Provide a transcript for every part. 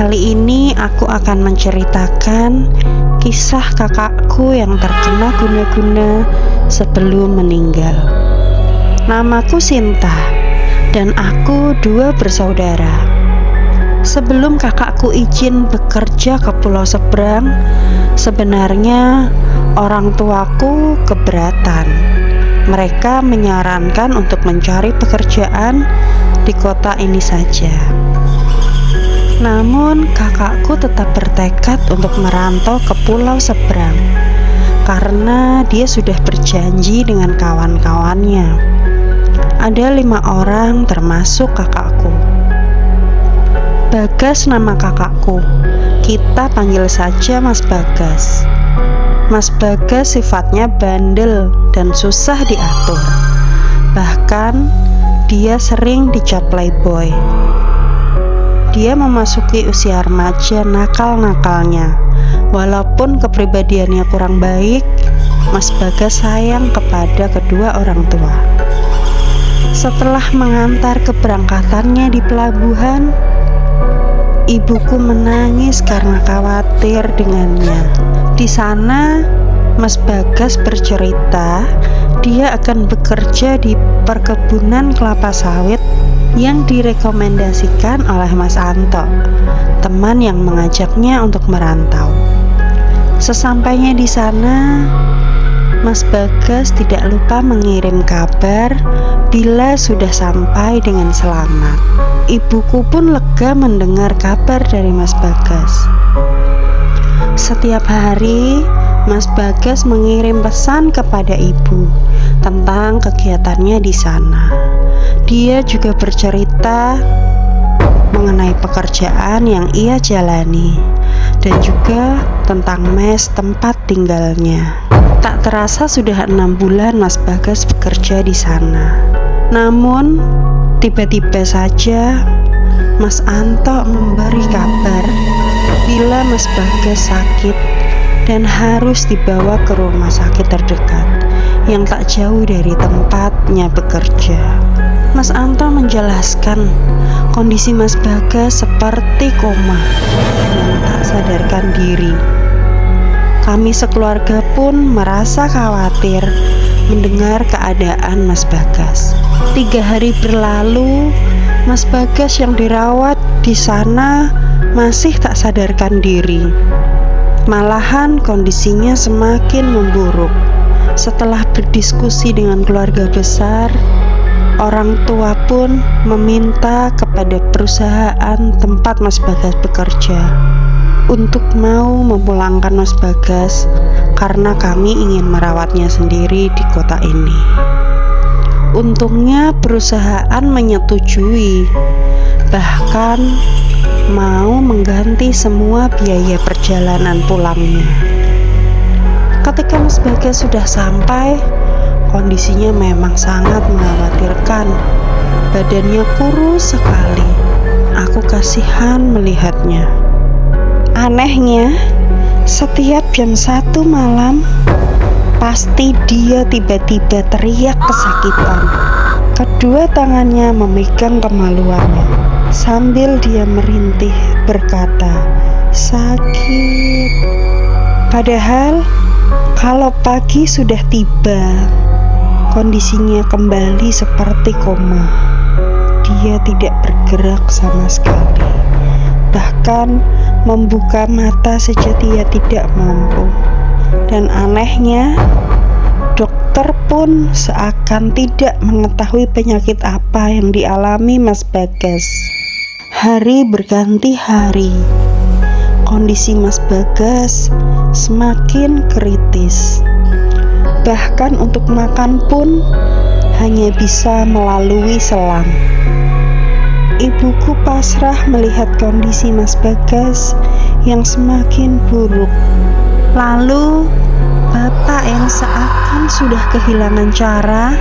Kali ini aku akan menceritakan kisah kakakku yang terkena guna-guna sebelum meninggal. Namaku Sinta dan aku 2 bersaudara. Sebelum kakakku izin bekerja ke pulau seberang, sebenarnya orang tuaku keberatan. Mereka menyarankan untuk mencari pekerjaan di kota ini saja. Namun kakakku tetap bertekad untuk merantau ke pulau seberang karena dia sudah berjanji dengan kawan-kawannya. Ada 5 orang termasuk kakakku. Bagas nama kakakku. Kita panggil saja Mas Bagas. Mas Bagas sifatnya bandel dan susah diatur. Bahkan dia sering dicap playboy. Dia memasuki usia remaja nakal-nakalnya. Walaupun kepribadiannya kurang baik, Mas Bagas sayang kepada kedua orang tua. Setelah mengantar keberangkatannya di pelabuhan, ibuku menangis karena khawatir dengannya. Di sana, Mas Bagas bercerita dia akan bekerja di perkebunan kelapa sawit yang direkomendasikan oleh Mas Anto, teman yang mengajaknya untuk merantau. Sesampainya di sana, Mas Bagas tidak lupa mengirim kabar bila sudah sampai dengan selamat. Ibuku pun lega mendengar kabar dari Mas Bagas. Setiap hari, Mas Bagas mengirim pesan kepada ibu tentang kegiatannya di sana. Dia juga bercerita mengenai pekerjaan yang ia jalani dan juga tentang mes tempat tinggalnya. Tak terasa sudah 6 bulan Mas Bagas bekerja di sana. Namun tiba-tiba saja Mas Anto memberi kabar bila Mas Bagas sakit dan harus dibawa ke rumah sakit terdekat yang tak jauh dari tempatnya bekerja. Mas Anto menjelaskan kondisi Mas Bagas seperti koma yang tak sadarkan diri. Kami sekeluarga pun merasa khawatir mendengar keadaan Mas Bagas. 3 hari berlalu, Mas Bagas yang dirawat di sana masih tak sadarkan diri. Malahan kondisinya semakin memburuk. Setelah berdiskusi dengan keluarga besar, orang tua pun meminta kepada perusahaan tempat Mas Bagas bekerja untuk mau memulangkan Mas Bagas karena kami ingin merawatnya sendiri di kota ini. Untungnya perusahaan menyetujui, bahkan mau mengganti semua biaya perjalanan pulangnya. Ketika Mas Bagas sudah sampai, kondisinya memang sangat mengkhawatirkan. Badannya kurus sekali. Aku kasihan melihatnya. Anehnya, setiap jam 1 malam pasti dia tiba-tiba teriak kesakitan. Kedua tangannya memegang kemaluannya sambil dia merintih berkata, "Sakit." Padahal kalau pagi sudah tiba, kondisinya kembali seperti koma. Dia tidak bergerak sama sekali. Bahkan membuka mata saja dia tidak mampu. Dan anehnya, dokter pun seakan tidak mengetahui penyakit apa yang dialami Mas Bagas. Hari berganti hari. Kondisi Mas Bagas semakin kritis. Bahkan untuk makan pun hanya bisa melalui selang. Ibuku pasrah melihat kondisi Mas Bagas yang semakin buruk. Lalu bapak yang seakan sudah kehilangan cara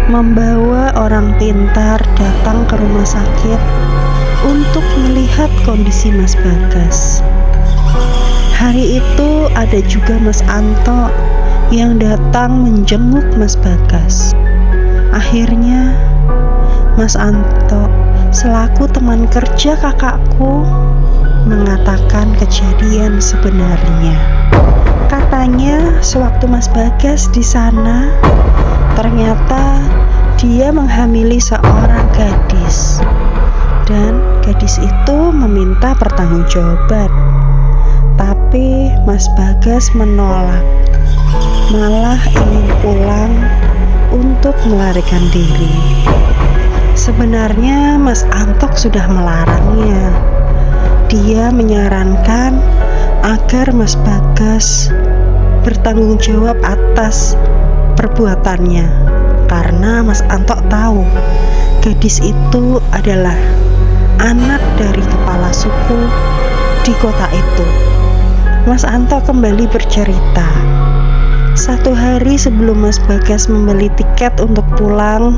membawa orang pintar datang ke rumah sakit untuk melihat kondisi Mas Bagas. Hari itu ada juga Mas Anto yang datang menjenguk Mas Bagas. Akhirnya Mas Anto selaku teman kerja kakakku, mengatakan kejadian sebenarnya. Katanya sewaktu Mas Bagas di sana, ternyata dia menghamili seorang gadis, dan gadis itu meminta pertanggungjawaban. Tapi Mas Bagas menolak, malah ingin pulang untuk melarikan diri. Sebenarnya Mas Antok sudah melarangnya. Dia menyarankan agar Mas Bagas bertanggung jawab atas perbuatannya, karena Mas Antok tahu gadis itu adalah anak dari kepala suku di kota itu. Mas Antok kembali bercerita, satu hari sebelum Mas Bagas membeli tiket untuk pulang,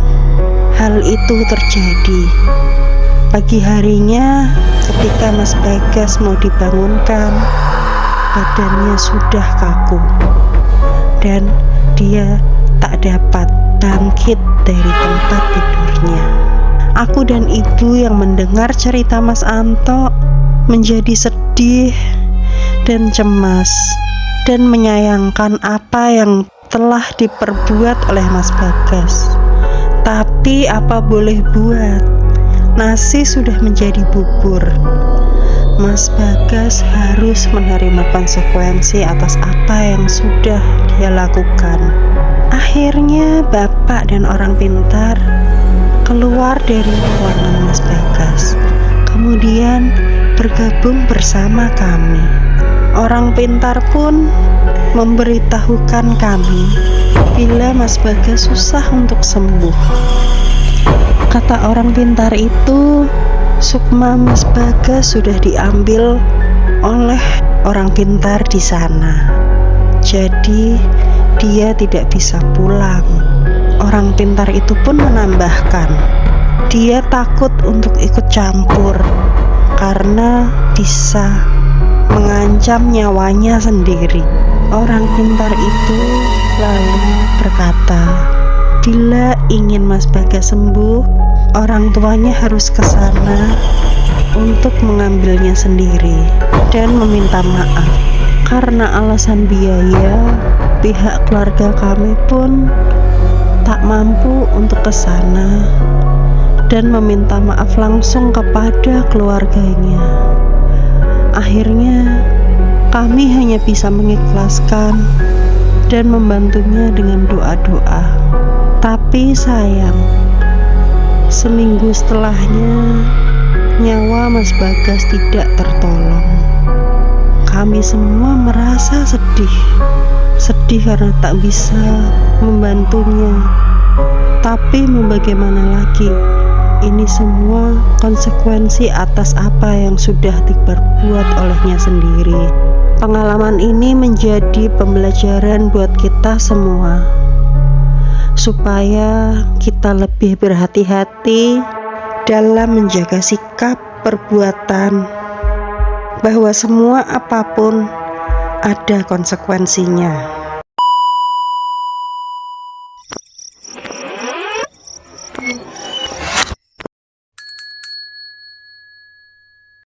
hal itu terjadi. Pagi harinya, ketika Mas Bagas mau dibangunkan, badannya sudah kaku dan dia tak dapat bangkit dari tempat tidurnya. Aku dan ibu yang mendengar cerita Mas Antok menjadi sedih dan cemas dan menyayangkan apa yang telah diperbuat oleh Mas Bagas. Tapi apa boleh buat, nasi sudah menjadi bubur. Mas Bagas harus menerima konsekuensi atas apa yang sudah dia lakukan. Akhirnya bapak dan orang pintar keluar dari ruangan Mas Bagas, kemudian bergabung bersama kami. Orang pintar pun memberitahukan kami bila Mas Bagas susah untuk sembuh. Kata orang pintar itu, sukma Mas Bagas sudah diambil oleh orang pintar di sana. Jadi dia tidak bisa pulang. Orang pintar itu pun menambahkan, dia takut untuk ikut campur karena bisa mengancam nyawanya sendiri. Orang pintar itu lalu berkata, bila ingin Mas Bagas sembuh, orang tuanya harus ke sana untuk mengambilnya sendiri dan meminta maaf. Karena alasan biaya, pihak keluarga kami pun tak mampu untuk ke sana dan meminta maaf langsung kepada keluarganya. Akhirnya kami hanya bisa mengikhlaskan dan membantunya dengan doa-doa. Tapi sayang, seminggu setelahnya nyawa Mas Bagas tidak tertolong. Kami semua merasa sedih karena tak bisa membantunya. Tapi mau bagaimana lagi? Ini semua konsekuensi atas apa yang sudah diperbuat olehnya sendiri. Pengalaman ini menjadi pembelajaran buat kita semua, supaya kita lebih berhati-hati dalam menjaga sikap perbuatan, bahwa semua apapun ada konsekuensinya.